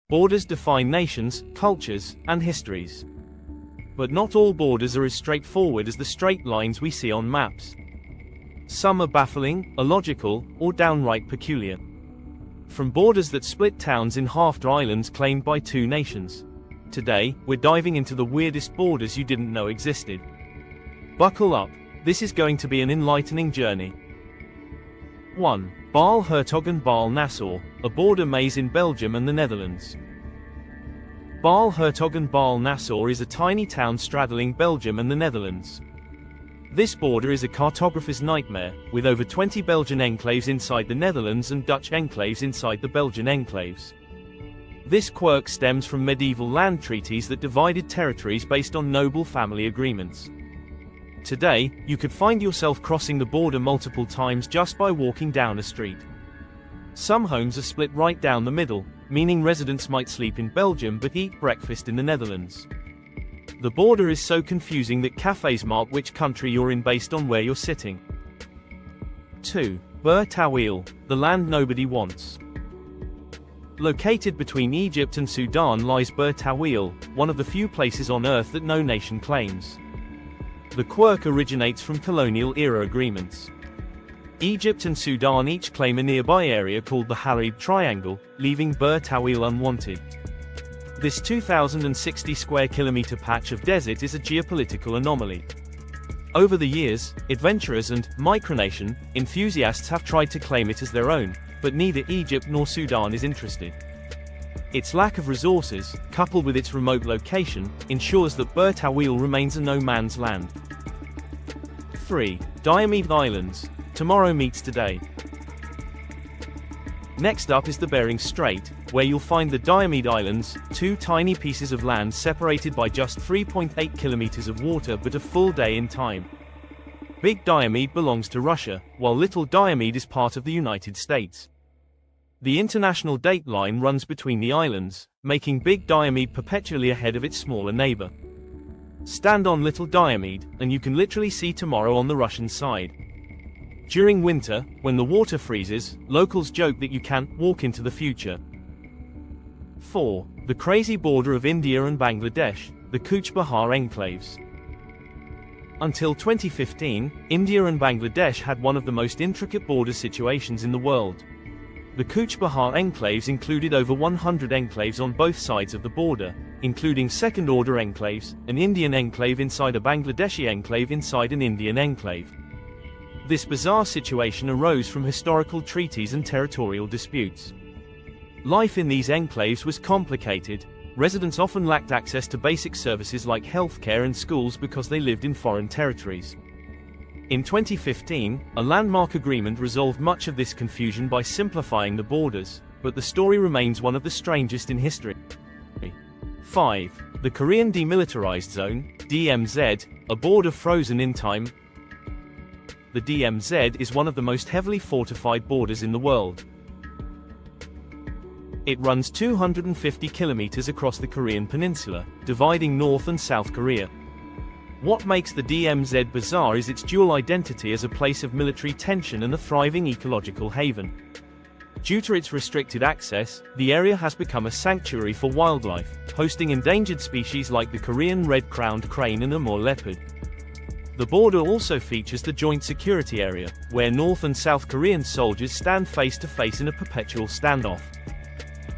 Borders define nations, cultures, and histories. But not all borders are as straightforward as the straight lines we see on maps. Some are baffling, illogical, or downright peculiar. From borders that split towns in half to islands claimed by two nations. Today, we're diving into the weirdest borders you didn't know existed. Buckle up, this is going to be an enlightening journey. 1. Baarle-Hertog and Baarle-Nassau, a border maze in Belgium and the Netherlands. Baarle-Hertog and Baarle-Nassau is a tiny town straddling Belgium and the Netherlands. This border is a cartographer's nightmare, with over 20 Belgian enclaves inside the Netherlands and Dutch enclaves inside the Belgian enclaves. This quirk stems from medieval land treaties that divided territories based on noble family agreements. Today, you could find yourself crossing the border multiple times just by walking down a street. Some homes are split right down the middle, meaning residents might sleep in Belgium but eat breakfast in the Netherlands. The border is so confusing that cafes mark which country you're in based on where you're sitting. 2. Baarle-Hertog, the land nobody wants. Located between Egypt and Sudan lies Baarle-Hertog, one of the few places on Earth that no nation claims. The quirk originates from colonial-era agreements. Egypt and Sudan each claim a nearby area called the Harib Triangle, leaving Baarle-Hertog unwanted. This 2,060 square kilometer patch of desert is a geopolitical anomaly. Over the years, adventurers and micronation enthusiasts have tried to claim it as their own, but neither Egypt nor Sudan is interested. Its lack of resources, coupled with its remote location, ensures that Baarle-Hertog remains a no-man's land. 3. Diomede Islands. Tomorrow meets today. Next up is the Bering Strait, where you'll find the Diomede Islands, two tiny pieces of land separated by just 3.8 kilometers of water but a full day in time. Big Diomede belongs to Russia, while Little Diomede is part of the United States. The international date line runs between the islands, making Big Diomede perpetually ahead of its smaller neighbor. Stand on Little Diomede, and you can literally see tomorrow on the Russian side. During winter, when the water freezes, locals joke that you can't walk into the future. 4. The crazy border of India and Bangladesh, the Cooch Behar enclaves. Until 2015, India and Bangladesh had one of the most intricate border situations in the world. The Cooch Behar enclaves included over 100 enclaves on both sides of the border, including second-order enclaves, an Indian enclave inside a Bangladeshi enclave inside an Indian enclave. This bizarre situation arose from historical treaties and territorial disputes. Life in these enclaves was complicated. Residents often lacked access to basic services like healthcare and schools because they lived in foreign territories. In 2015, a landmark agreement resolved much of this confusion by simplifying the borders, but the story remains one of the strangest in history. 5. The Korean Demilitarized Zone, DMZ, a border frozen in time. The DMZ is one of the most heavily fortified borders in the world. It runs 250 kilometers across the Korean peninsula, dividing North and South Korea. What makes the DMZ bizarre is its dual identity as a place of military tension and a thriving ecological haven. Due to its restricted access, the area has become a sanctuary for wildlife, hosting endangered species like the Korean red-crowned crane and Amur leopard. The border also features the Joint Security Area, where North and South Korean soldiers stand face-to-face in a perpetual standoff.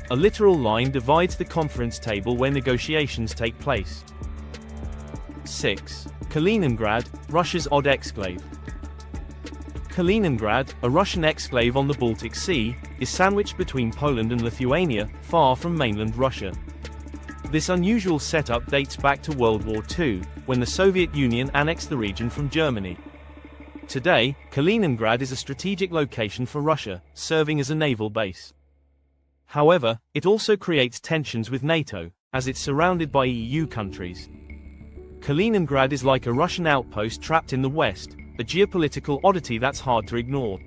A literal line divides the conference table where negotiations take place. 6. Kaliningrad, Russia's odd exclave. Kaliningrad, a Russian exclave on the Baltic Sea, is sandwiched between Poland and Lithuania, far from mainland Russia. This unusual setup dates back to World War II, when the Soviet Union annexed the region from Germany. Today, Kaliningrad is a strategic location for Russia, serving as a naval base. However, it also creates tensions with NATO, as it's surrounded by EU countries. Kaliningrad is like a Russian outpost trapped in the West, a geopolitical oddity that's hard to ignore.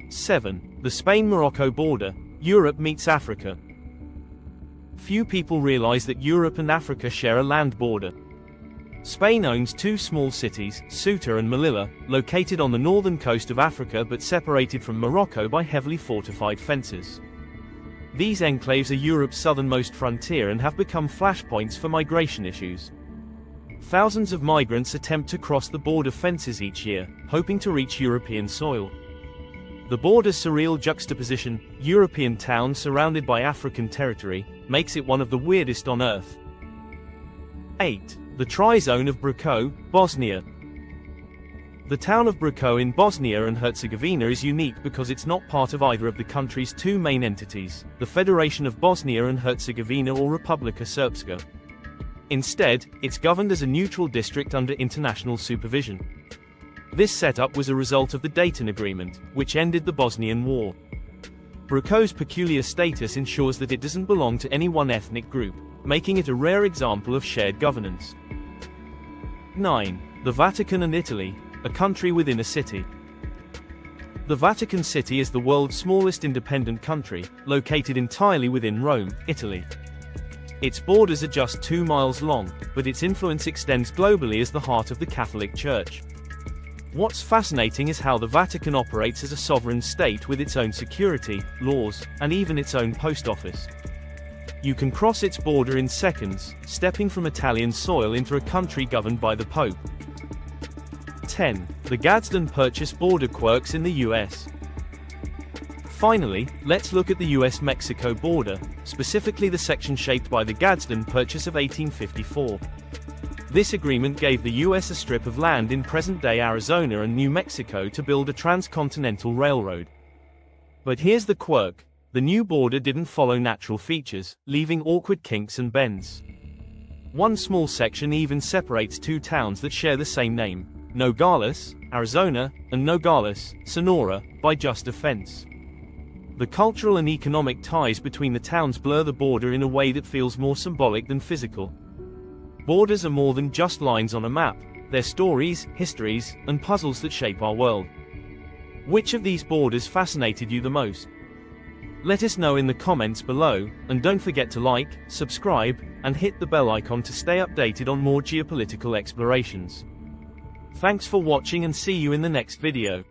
7. The Spain-Morocco border, Europe meets Africa. Few people realize that Europe and Africa share a land border. Spain owns two small cities, Ceuta and Melilla, located on the northern coast of Africa but separated from Morocco by heavily fortified fences. These enclaves are Europe's southernmost frontier and have become flashpoints for migration issues. Thousands of migrants attempt to cross the border fences each year, hoping to reach European soil. The border's surreal juxtaposition, European town surrounded by African territory, makes it one of the weirdest on Earth. 8. The Tri-Zone of Brčko, Bosnia. The town of Brčko in Bosnia and Herzegovina is unique because it's not part of either of the country's two main entities, the Federation of Bosnia and Herzegovina or Republika Srpska. Instead, it's governed as a neutral district under international supervision. This setup was a result of the Dayton Agreement, which ended the Bosnian War. Brčko's peculiar status ensures that it doesn't belong to any one ethnic group, making it a rare example of shared governance. 9. The Vatican and Italy, a country within a city. The Vatican City is the world's smallest independent country, located entirely within Rome, Italy. Its borders are just 2 miles long, but its influence extends globally as the heart of the Catholic Church. What's fascinating is how the Vatican operates as a sovereign state with its own security, laws, and even its own post office. You can cross its border in seconds, stepping from Italian soil into a country governed by the Pope. 10. The Gadsden Purchase border quirks in the US. Finally, let's look at the US-Mexico border, specifically the section shaped by the Gadsden Purchase of 1854. This agreement gave the US a strip of land in present-day Arizona and New Mexico to build a transcontinental railroad. But here's the quirk: the new border didn't follow natural features, leaving awkward kinks and bends. One small section even separates two towns that share the same name, Nogales, Arizona, and Nogales, Sonora, by just a fence. The cultural and economic ties between the towns blur the border in a way that feels more symbolic than physical. Borders are more than just lines on a map, they're stories, histories, and puzzles that shape our world. Which of these borders fascinated you the most? Let us know in the comments below, and don't forget to like, subscribe, and hit the bell icon to stay updated on more geopolitical explorations. Thanks for watching and see you in the next video.